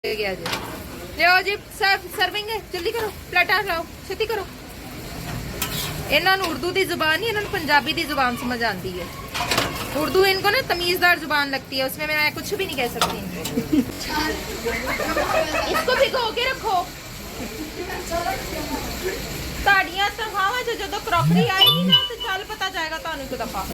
गया जी। लियो जी सर्विंग है, जल्दी करो, प्लेटा लाओ, छेती करो। इन्होंने उर्दू की जुबान नहीं, इन्होंने पंजाबी की जुबान समझ आती है। उर्दू इनको ना तमीजदार जुबान लगती है, उसमें मैं कुछ भी नहीं कह सकती इनको। इसको भिगो के रखो। ताड़ियां तनख्वाह जो क्रॉकरी आएगी ना तो चल पता जाएगा तुहानू एक दफा।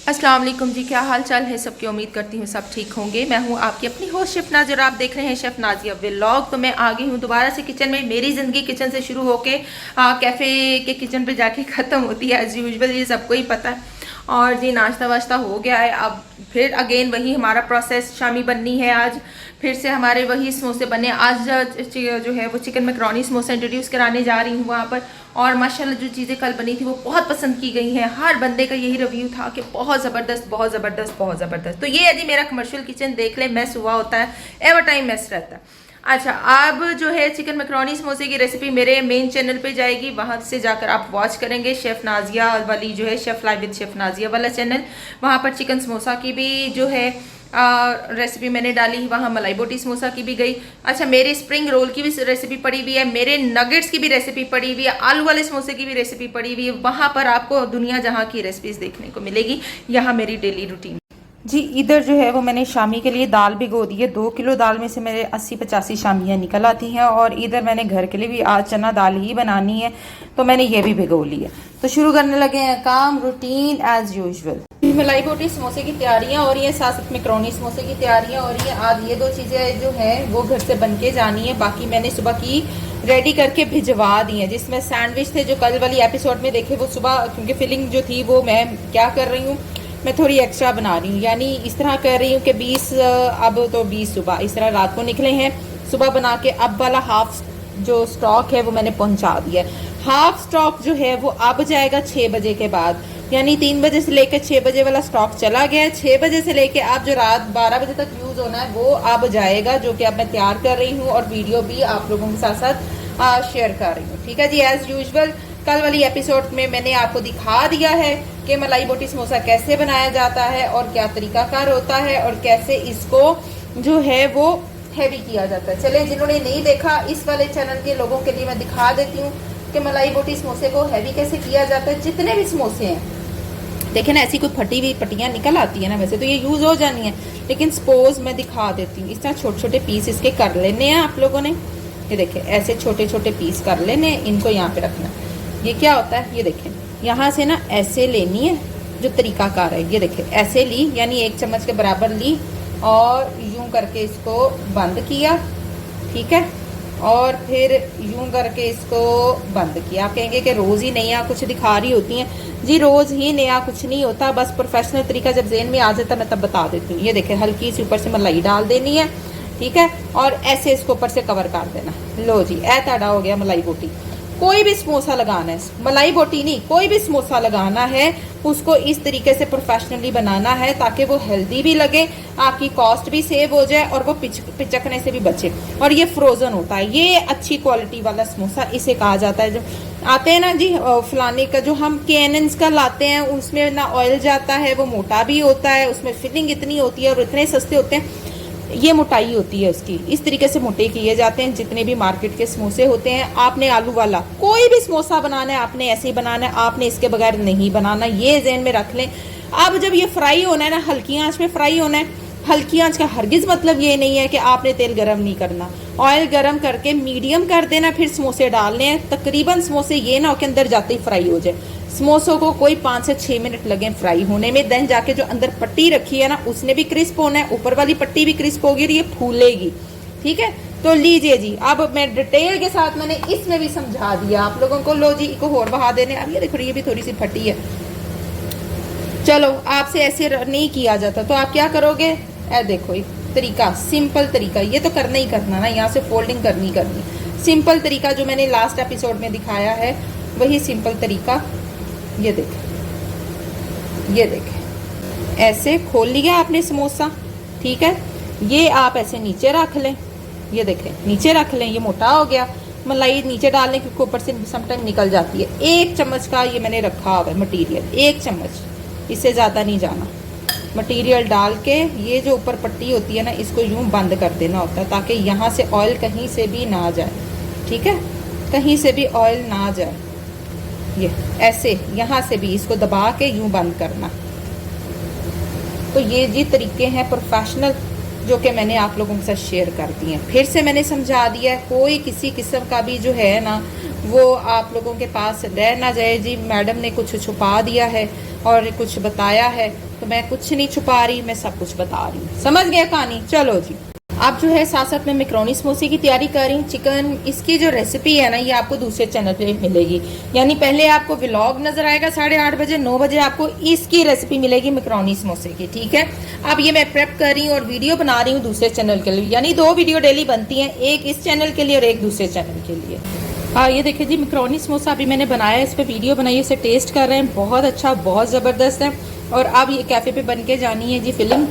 अस्सलाम वालेकुम जी, क्या हाल चाल है सबकी। उम्मीद करती हूँ सब ठीक होंगे। मैं हूँ आपकी अपनी होस्ट शेफ नाज़िया और आप देख रहे हैं शेफ नाज़िया व्लॉग। तो मैं आ गई हूँ दोबारा से किचन में। मेरी ज़िंदगी किचन से शुरू होके कैफ़े के किचन पे जाके ख़त्म होती है एज़ यूजुअल, ये सबको ही पता है। और जी नाश्ता वाश्ता हो गया है, अब फिर अगेन वही हमारा प्रोसेस, शामी बननी है आज। फिर से हमारे वही समोसे बने। आज जो है वो चिकन मैकरोनी समोसा इंट्रोड्यूस कराने जा रही हूँ वहाँ पर। और माशाल्लाह जो चीज़ें कल बनी थी वो बहुत पसंद की गई हैं। हर बंदे का यही रिव्यू था कि बहुत ज़बरदस्त, बहुत ज़बरदस्त, बहुत ज़बरदस्त। तो ये है जी मेरा कमर्शियल किचन, देख ले मैस हुआ होता है, एवर टाइम मैस रहता है। अच्छा, अब जो है चिकन मैकरोनी समोसे की रेसिपी मेरे मेन चैनल पे जाएगी, वहाँ से जाकर आप वॉच करेंगे। शेफ़ नाज़िया वाली जो है chef live with chef Nazia वाला चैनल, वहाँ पर चिकन समोसा की भी जो है रेसिपी मैंने डाली, वहाँ मलाई बोटी समोसा की भी गई। अच्छा, मेरे स्प्रिंग रोल की भी रेसिपी पड़ी हुई है, मेरे नगेट्स की भी रेसिपी पड़ी हुई है, आलू वाले समोसे की भी रेसिपी पड़ी हुई है। वहाँ पर आपको दुनिया जहाँ की रेसिपीज़ देखने को मिलेगी। यहाँ मेरी डेली रूटीन जी। इधर जो है वो मैंने शामी के लिए दाल भिगो दी है। 2 किलो दाल में से मेरे 80-85 शामियाँ निकल आती हैं। और इधर मैंने घर के लिए भी आज चना दाल ही बनानी है, तो मैंने ये भी भिगो ली है। तो शुरू करने लगे हैं काम, रूटीन एज यूजुअल। मलाई बोटी समोसे की तैयारियां हो रही हैं, साथ साथ मैकरोनी समोसे की तैयारियां हो रही हैं। आज ये 2 चीज़ें जो हैं वो घर से बन के जानी है, बाकी मैंने सुबह की रेडी करके भिजवा दी है। जिसमें सैंडविच थे जो कल वाली एपिसोड में देखे, वो सुबह क्योंकि फिलिंग जो थी वो मैं क्या कर रही हूँ, मैं थोड़ी एक्स्ट्रा बना रही हूँ। यानी इस तरह कर रही हूँ कि 20 अब तो 20 सुबह, इस तरह रात को निकले हैं, सुबह बना के अब वाला हाफ जो स्टॉक है वो मैंने पहुंचा दिया है। हाफ स्टॉक जो है वो अब जाएगा 6 बजे के बाद, यानी 3 बजे से लेकर 6 बजे वाला स्टॉक चला गया है। 6 बजे से लेकर अब जो रात 12 बजे तक यूज होना है वो अब जाएगा, जो कि अब मैं तैयार कर रही हूँ और वीडियो भी आप लोगों के साथ साथ शेयर कर रही हूँ। ठीक है जी, एज यूजुअल कल वाली एपिसोड में मैंने आपको दिखा दिया है कि मलाई बोटी समोसा कैसे बनाया जाता है और क्या तरीकाकार होता है और कैसे इसको जो है वो हैवी किया जाता है। चले, जिन्होंने नहीं देखा, इस वाले चैनल के लोगों के लिए मैं दिखा देती हूँ कि मलाई बोटी समोसे को हैवी कैसे किया जाता है। जितने भी समोसे हैं, देखें ना, ऐसी कोई फटी हुई पट्टियाँ निकल आती है ना, वैसे तो ये यूज़ हो जानी है, लेकिन सपोज मैं दिखा देती हूँ। इस तरह छोटे छोटे पीस इसके कर लेने हैं आप लोगों ने। ये देखें, ऐसे छोटे छोटे पीस कर लेने, इनको यहाँ पे रखना। ये क्या होता है, ये देखें, यहाँ से ना ऐसे लेनी है, जो तरीकाकार है। ये देखें, ऐसे ली, यानी 1 चम्मच के बराबर ली और यूं करके इसको बंद किया, ठीक है, और फिर यूं करके इसको बंद किया। आप कहेंगे कि रोज़ ही नया कुछ दिखा रही होती हैं। जी, रोज़ ही नया कुछ नहीं होता, बस प्रोफेशनल तरीका जब जेहन में आ जाता मैं तब बता देती हूँ। ये देखें, हल्की सी ऊपर से मलाई डाल देनी है, ठीक है, और ऐसे इसको ऊपर से कवर कर देना। लो जी, ऐ ताड़ा हो गया मलाई बोटी। कोई भी समोसा लगाना है, मलाई बोटी नहीं, कोई भी समोसा लगाना है, उसको इस तरीके से प्रोफेशनली बनाना है ताकि वो हेल्दी भी लगे, आपकी कॉस्ट भी सेव हो जाए और वो पिचकने से भी बचे। और ये फ्रोजन होता है, ये अच्छी क्वालिटी वाला समोसा इसे कहा जाता है। जो आते हैं ना जी फलाने का, जो हम केनन्स का लाते हैं, उसमें ना ऑयल जाता है, वो मोटा भी होता है, उसमें फिलिंग इतनी होती है और इतने सस्ते होते हैं। ये मोटाई होती है उसकी, इस तरीके से मोटे किए जाते हैं जितने भी मार्केट के समोसे होते हैं। आपने आलू वाला कोई भी समोसा बनाना है, आपने ऐसे ही बनाना है, आपने इसके बगैर नहीं बनाना, ये ज़हन में रख लें। अब जब ये फ्राई होना है ना, हल्की आंच में फ्राई होना है। हल्की आंच का हरगिज़ मतलब ये नहीं है कि आपने तेल गरम नहीं करना, ऑयल गरम करके मीडियम कर देना, फिर समोसे डालने हैं। तकरीबन समोसे ये ना हो कि अंदर जाते ही फ्राई हो जाए। समोसों को कोई 5 से 6 मिनट लगे फ्राई होने में। देन जाके जो अंदर पट्टी रखी है ना, उसने भी क्रिस्प होना है, ऊपर वाली पट्टी भी क्रिस्प होगी और ये फूलेगी, ठीक है। तो लीजिए जी, अब मैं डिटेल के साथ मैंने इसमें भी समझा दिया आप लोगों को। लो जी, को और बहा देने। अब ये देखो, ये भी थोड़ी सी फटी है। चलो, आपसे ऐसे नहीं किया जाता, तो आप क्या करोगे, ऐ देखो एक तरीका, सिंपल तरीका, ये तो करना ही करना ना, यहाँ से फोल्डिंग करनी सिंपल तरीका जो मैंने लास्ट एपिसोड में दिखाया है, वही सिंपल तरीका। ये देखें, ये देखें, ऐसे खोल लिया आपने समोसा, ठीक है। ये आप ऐसे नीचे रख लें, ये देखें, नीचे रख लें, ये मोटा हो गया। मलाई नीचे डालने के ऊपर से समटाइम निकल जाती है। 1 चम्मच का ये मैंने रखा हुआ है मटीरियल, 1 चम्मच, इससे ज़्यादा नहीं जाना, मटेरियल डाल के ये जो ऊपर पट्टी होती है ना, इसको यूं बंद कर देना होता है ताकि यहाँ से ऑयल कहीं से भी ना जाए। ठीक है, कहीं से भी ऑयल ना जाए। ये ऐसे यहाँ से भी इसको दबा के यूं बंद करना। तो ये जी तरीके हैं प्रोफेशनल जो कि मैंने आप लोगों के साथ शेयर कर दिए हैं। फिर से मैंने समझा दिया है, कोई किसी किस्म का भी जो है ना वो आप लोगों के पास रह ना जाए जी मैडम ने कुछ छुपा दिया है और कुछ बताया है। तो मैं कुछ नहीं छुपा रही, मैं सब कुछ बता रही हूँ। समझ गया कहानी? चलो जी, आप जो है साथ साथ में मैक्रोनी समोसे की तैयारी कर रही हूँ। चिकन इसकी जो रेसिपी है ना, ये आपको दूसरे चैनल पे मिलेगी। यानी पहले आपको व्लॉग नजर आएगा 8:30 बजे, 9 बजे आपको इसकी रेसिपी मिलेगी मैक्रोनी समोसे की। ठीक है, अब ये मैं प्रेप कर रही हूँ और वीडियो बना रही हूँ दूसरे चैनल के लिए। यानी 2 वीडियो डेली बनती हैं, एक इस चैनल के लिए और एक दूसरे चैनल के लिए। ये देखिए जी, मैक्रोनी समोसा अभी मैंने बनाया है, इस पर वीडियो बनाई, इसे टेस्ट कर रहे हैं। बहुत अच्छा, बहुत ज़बरदस्त है। और अब ये कैफ़े पे बन के जानी है जी, फिल्म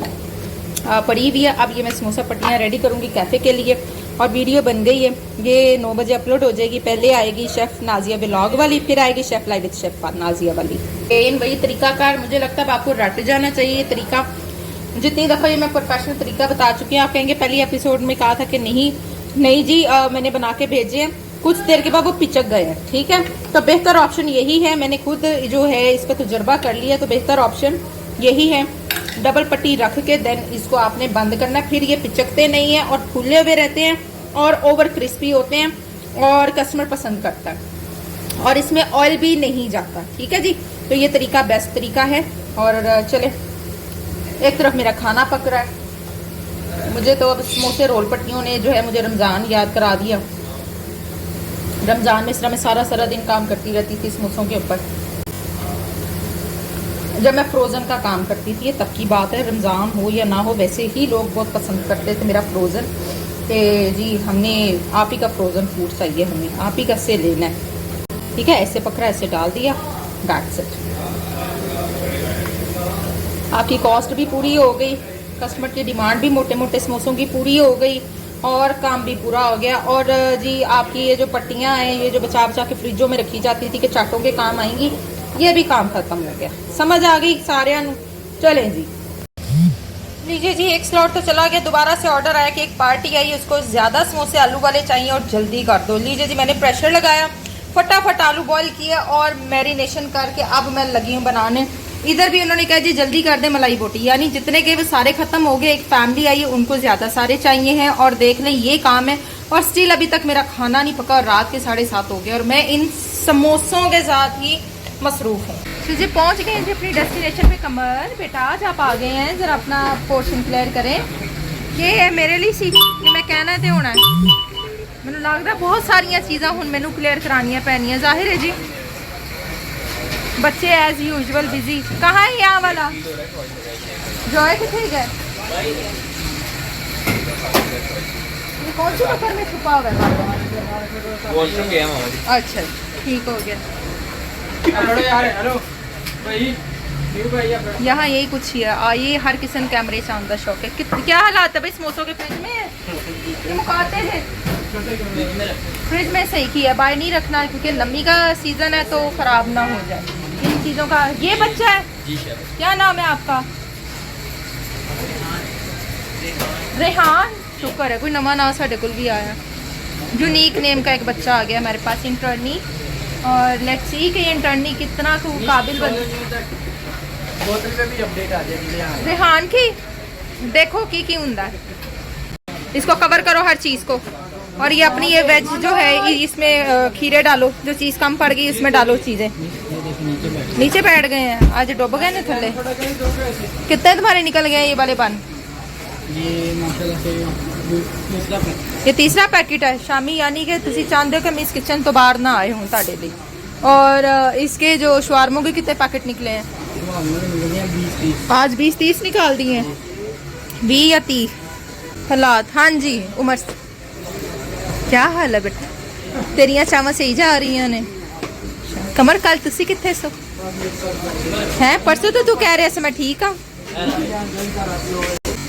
पड़ी हुई है। अब ये मैं समोसा पट्टियाँ रेडी करूँगी कैफ़े के लिए और वीडियो बन गई है। ये 9 बजे अपलोड हो जाएगी। पहले आएगी शेफ़ नाजिया व्लॉग वाली, फिर आएगी chef live with chef Nazia वाली। इन वही तरीकाकार मुझे लगता है आपको रट जाना चाहिए ये तरीका। जितनी दफ़ा ये मैं प्रोफेशनल तरीका बता चुकी हूँ। आप कहेंगे पहली एपिसोड में कहा था कि नहीं जी, मैंने बना के भेजे हैं, कुछ देर के बाद वो पिचक गए हैं। ठीक है, तो बेहतर ऑप्शन यही है, मैंने खुद जो है इसका तजुर्बा कर लिया, तो बेहतर ऑप्शन यही है। डबल पट्टी रख के देन इसको आपने बंद करना है। फिर ये पिचकते नहीं हैं और फूले हुए रहते हैं और ओवर क्रिस्पी होते हैं और कस्टमर पसंद करता है और इसमें ऑयल भी नहीं जाता। ठीक है जी, तो ये तरीका बेस्ट तरीका है। और चले, एक तरफ मेरा खाना पक रहा है। मुझे तो अब समोसे रोल पट्टियों ने जो है मुझे रमज़ान याद करा दिया। रमज़ान में इस तरह मैं सारा दिन काम करती रहती थी समोसों के ऊपर। जब मैं फ्रोज़न का काम करती थी, तब की बात है, रमज़ान हो या ना हो, वैसे ही लोग बहुत पसंद करते थे मेरा फ्रोज़न। कि जी हमने आप ही का फ्रोज़न फूड चाहिए, हमें आप ही का से लेना है। ठीक है, ऐसे पकड़ा, ऐसे डाल दिया, दैट्स इट। आपकी कॉस्ट भी पूरी हो गई, कस्टमर की डिमांड भी मोटे मोटे समोसों की पूरी हो गई और काम भी पूरा हो गया। और जी आपकी ये जो पट्टियाँ हैं, ये जो बचा बचा के फ्रिजों में रखी जाती थी कि चाटों के काम आएंगी, ये भी काम खत्म हो गया। समझ आ गई सारे? चलें जी, लीजिए जी, एक स्लॉट तो चला गया। दोबारा से ऑर्डर आया कि एक पार्टी आई, उसको ज़्यादा समोसे आलू वाले चाहिए और जल्दी कर दो। लीजिए जी, मैंने प्रेशर लगाया, फटाफट आलू बॉईल किया और मैरिनेशन करके अब मैं लगी हूँ बनाने। इधर भी उन्होंने कहा जी जल्दी कर दे मलाई बोटी, यानी जितने के वो सारे ख़त्म हो गए। एक फैमिली आई है, उनको ज़्यादा सारे चाहिए हैं और देख लें ये काम है। और स्टिल अभी तक मेरा खाना नहीं पका और रात के 7:30 हो गए और मैं इन समोसों के साथ ही मसरूफ़ हूँ। तो जी पहुँच गए हैं जी अपनी डेस्टिनेशन पे। कमर बेटा आज आप आ गए हैं, ज़रा अपना पोर्शन क्लियर करें। ये है मेरे लिए सी कि मैं कहना तो होना है, मैंने लगता बहुत सारिया चीज़ा हुण मैनू क्लियर करानिया पैनिया। जाहिर है जी, बच्चे एज यूजुअल बिजी। कहाँ है यहाँ वाला जॉय? कितने गए? ये कौन सी कपर में छुपा हुआ है? अच्छा ठीक हो गया। यहाँ यही कुछ ही है। आइए, हर किस्म कैमरे से आने का शौक है। क्या हालात है भाई समोसों के? फ्रिज में ये मुकाते थे, फ्रिज में सही किया, बाहर नहीं रखना क्योंकि लम्बी का सीजन है तो खराब ना हो जाए इन चीज़ों का। ये बच्चा है जी, क्या नाम है आपका? रेहान। शुक्र है कोई नवा नाम साढ़े को भी आया, यूनिक नेम का एक बच्चा आ गया हमारे पास, इंटर्नी। और लेट्स सी कि इंटर्नी कितना काबिल बन। बोतल पे भी अपडेट आ जाएगी रेहान की, देखो की हुंदा है। इसको कवर करो हर चीज़ को। और ये अपनी ये वेज जो है इसमें खीरे डालो, जो चीज़ कम पड़ गई उसमें डालो चीज़ें। नीचे बैठ गए हैं, आज डूब गए ना थल्ले। कितने तुम्हारे निकल गए ये वाले बन? ये तीसरा पैकेट है शामी, यानी कि तुसी चाहते हो कि मैं इस किचन तो बाहर ना आए हूँ ताड़े लिए। और इसके जो शवारमों के कितने पैकेट निकले हैं? आज 20-30 निकाल दिए हैं, 20 या 30 हालात। हाँ जी उमर, क्या हाल है बेटा? तेरिया चावा सही जा रही ने। कमर कल तुसी कितने सो हैं? परसों तो तू कह रहे से मैं ठीक हाँ।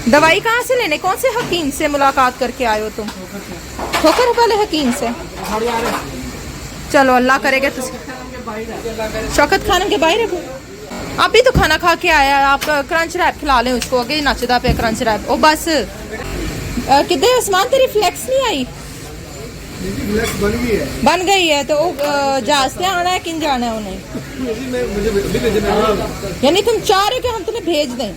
दवाई कहाँ से लेने? कौन से हकीम से मुलाकात करके आए हो तुम? ठोकर वाले हकीम से? चलो अल्लाह करेगा। तुम शौकत खान के बाहर रखो। अभी तो खाना खा के आया, आप क्रंच रैप खिला लें उसको, अगे नचदा पे क्रंच रैप। ओ बस किधर उस्मान, तेरी फ्लैक्स नहीं आई? फ्लैक्स बन गई है तो जहाज से आना है, किन जाना है उन्हें? यानी तुम चाह रहे हो कि हम तुम्हें भेज दें?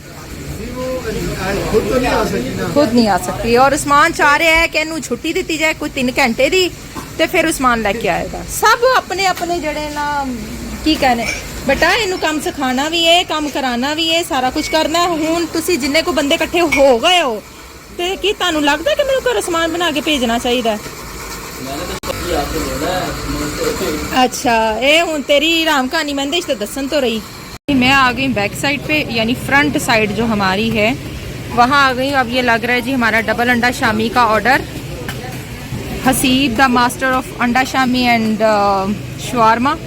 खुद तो नहीं आ सकती ना। खुद नहीं आ सकती। और उस्मान चाह रहे हैं कि इनू छुट्टी दी जाए कोई 3 घंटे दी, तो फिर उस्मान लेके आएगा। सब अपने अपने जड़े ना की कहने बेटा, इनू काम सिखाना भी है, काम कराना भी है, सारा कुछ करना है। हुण तुसी जिन्ने को बंदे इकट्ठे हो गए हो, ते की तुहानू लगदा कि मैनू घर समान बना के भेजना चाहिए? अच्छा, ये हुण तेरी राम कहानी मैंने तो दसन तो रही। मैं आ गई बैक साइड पे, यानी फ्रंट साइड जो हमारी है वहाँ आ गई। अब ये लग रहा है जी हमारा डबल अंडा शामी का order. Haseeb the master of अंडा शामी एंड शवारमा।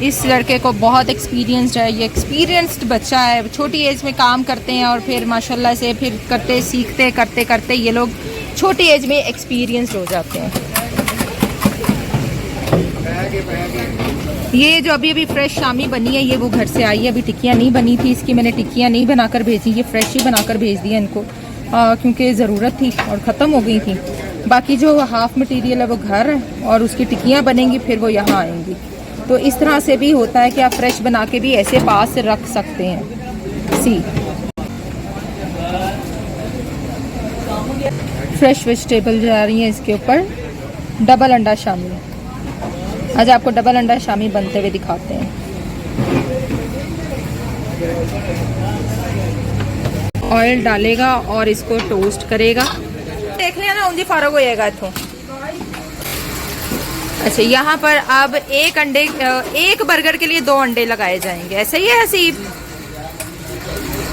इस लड़के को बहुत एक्सपीरियंस्ड है, ये एक्सपीरियंस्ड बच्चा है। छोटी एज में काम करते हैं और फिर माशाल्लाह से फिर करते सीखते करते करते ये लोग छोटी एज में एक्सपीरियंस्ड हो जाते हैं। ये जो अभी अभी फ्रेश शामी बनी है, ये वो घर से आई है, अभी टिक्कियाँ नहीं बनी थी इसकी, मैंने टिक्कियाँ नहीं बनाकर भेजी, ये फ्रेश ही बनाकर भेज दिया इनको, क्योंकि ज़रूरत थी और ख़त्म हो गई थी। बाकी जो हाफ मटेरियल है वो घर है और उसकी टिक्कियाँ बनेंगी, फिर वो यहाँ आएंगी। तो इस तरह से भी होता है कि आप फ्रेश बना के भी ऐसे पास रख सकते हैं। सी फ्रेश वेजिटेबल जा रही है इसके ऊपर। डबल अंडा शामी, आज आपको डबल अंडा शामी बनते हुए दिखाते हैं। ऑयल डालेगा और इसको टोस्ट करेगा। देख लिया ना, उंजी फारग हो जाएगा इथों। अच्छा, यहाँ पर अब एक बर्गर के लिए 2 अंडे लगाए जाएंगे, ऐसे ही है हसीब?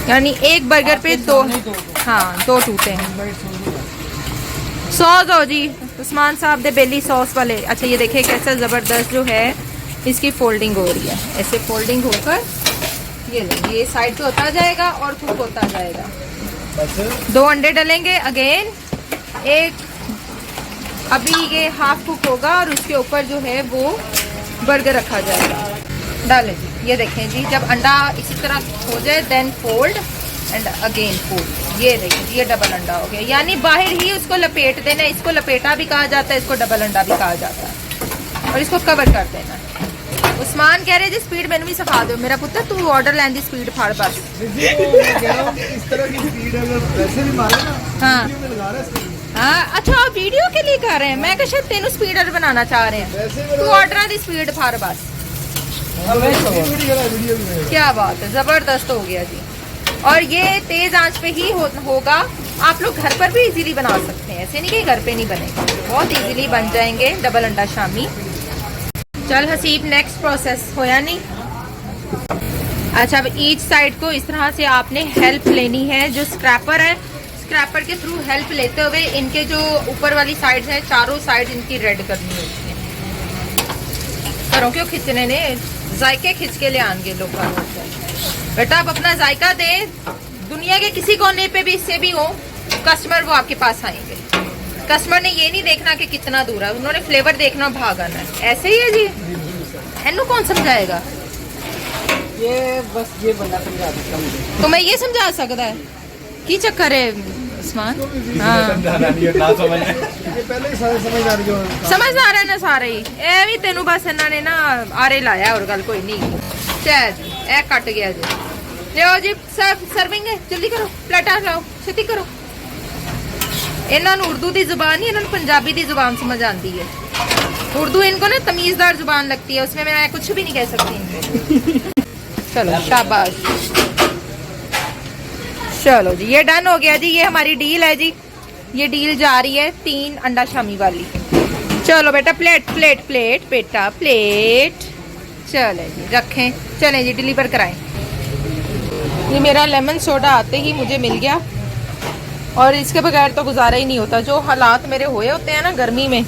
यानी एक बर्गर पे 2, हाँ 2 टूटे हैं। सॉस हो जी उस्मान साहब दे बेली सॉस वाले। अच्छा, ये देखिए कैसा ज़बरदस्त जो है इसकी फोल्डिंग हो रही है, ऐसे फोल्डिंग होकर ये साइड पे होता जाएगा और कुक होता जाएगा। 2 अंडे डलेंगे अगेन, एक अभी ये हाफ कुक होगा और उसके ऊपर जो है वो बर्गर रखा जाएगा। डालें जी, ये देखें जी, जब अंडा इसी तरह हो जाए then fold and again fold. ये देखिए, ये डबल अंडा हो गया, यानी बाहर ही उसको लपेट देना। इसको लपेटा भी कहा जाता है, इसको डबल अंडा भी कहा जाता है। और इसको कवर कर देना। उस्मान कह रहे जी स्पीड मैंने भी सिखा दो मेरा पुत्र, तू ऑर्डर लैन दी स्पीड फाड़ बस। इस तरह की स्पीड अगर वैसे भी मारे ना, हाँ अच्छा, आप वीडियो के लिए कर रहे हैं? मैं शायद तेनू स्पीडर बनाना चाह रहे हैं। तू ऑर्डर दी स्पीड फाड़ बस। क्या बात है, जबरदस्त हो गया जी। और ये तेज आंच पे ही होगा। आप लोग घर पर भी इजीली बना सकते हैं, ऐसे नहीं कि घर पे नहीं बनेगा, बहुत इजीली बन जाएंगे डबल अंडा शामी। चल हसीब, नेक्स्ट प्रोसेस होया नहीं। अच्छा, अब ईच साइड को इस तरह से आपने हेल्प लेनी है। जो स्क्रैपर है, स्क्रैपर के थ्रू हेल्प लेते हुए इनके जो ऊपर वाली साइड है, चारों साइड इनकी रेड करनी होती है। घरों क्यों खिंचने ने, जायके खिंच के ले आएंगे लोग। बेटा आप अपना जायका दें, दुनिया के किसी कोने पे भी इससे भी हो कस्टमर वो आपके पास आएंगे। कस्टमर ने ये नहीं देखना कि कितना दूर है, उन्होंने फ्लेवर देखना, भाग आना है। ऐसे ही है जी। इन्नू कौन समझाएगा? ये बस ये बंदा समझा सकता मुझे। तो मैं ये समझा सकता है की चक्कर है उस्मान? समझदार है ना सारे ही। ए भी तेनू बस इन्होंने ना आरे लाया और गल कोई नहीं। चाह जी ए कट गया जी। लियो जी सर्विंग है, जल्दी करो, प्लेटा लाओ, छेती करो। इन्होंने उर्दू की जुबान नहीं, इन्होंने पंजाबी की जुबान समझ आती है। उर्दू इनको ना तमीज़दार जुबान लगती है, उसमें मैं कुछ भी नहीं कह सकती इनको। चलो शाबाश। चलो जी, ये डन हो गया जी। ये हमारी डील है जी, ये डील जा रही है 3 अंडा शामी वाली। चलो बेटा प्लेट प्लेट प्लेट बेटा प्लेट। चले जी रखें, चलें जी डिलीवर कराएं। ये मेरा लेमन सोडा आते ही मुझे मिल गया और इसके बगैर तो गुजारा ही नहीं होता। जो हालात मेरे हुए होते हैं ना गर्मी में,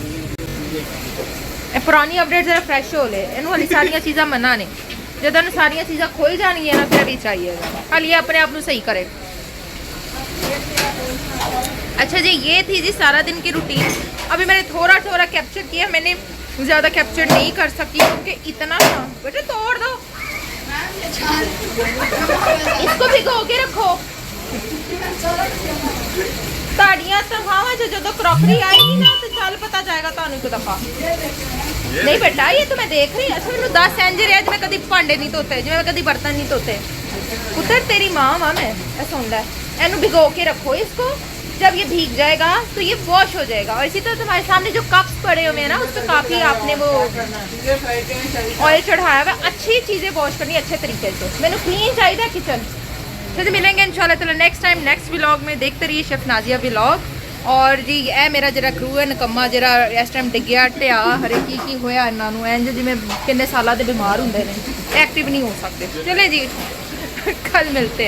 पुरानी अपडेट जरा फ्रेश हो ले। इन वाली सारिया चीज़ा मना ने, जब सारिया चीज़ा खुल जानी है ना फिर भी चाहिए हाल ये अपने आप को सही करे। अच्छा जी, ये थी जी सारा दिन की रूटीन। अभी मैंने थोड़ा थोड़ा कैप्चर किया, मैंने ज़्यादा कैप्चर नहीं कर सकती क्योंकि इतना था। बेटे तोड़ दो। इसको भिगो के रखो। ਤੁਹਾਡੀਆਂ ਤਨਖਾਹਾਂ 'ਚ ਜਦੋਂ क्रॉकरी आएगी ना तो चल पता जाएगा ਤੁਹਾਨੂੰ ਇੱਕ ਦਫਾ। नहीं बेटा ये तो मैं देख रही हूँ। मैं 10 इंज रहा जिवें कभी भांडे नहीं धोते, जिवें कभी बर्तन नहीं धोते। पुत्र तेरी माँ वा मैं सुन लै। इनू भिगो के रखो इसको, जब ये भीग जाएगा तो ये वॉश हो जाएगा। और इसी तरह तुम्हारे सामने जो कप्स पड़े हुए हैं ना उस पर काफ़ी आपने वो ऑयल चढ़ाया हुआ। अच्छी चीज़ें वॉश करनी अच्छे तरीके से। मैंने क्लीन चाहिए किचन। फिर मिलेंगे इंशाल्लाह ताला नेक्स्ट टाइम नेक्स्ट व्लॉग में। देखते रहिए शेफ नाजिया व्लॉग। और जी ए मेरा जरा क्रू है नकम्मा जरा इस टाइम डिग्या ढिया हरे की होया इन्हां नूं इंज जिवें किन्ने सालां दे बीमार हुंदे ने, एक्टिव नहीं हो सकते। चले जी कल मिलते हैं।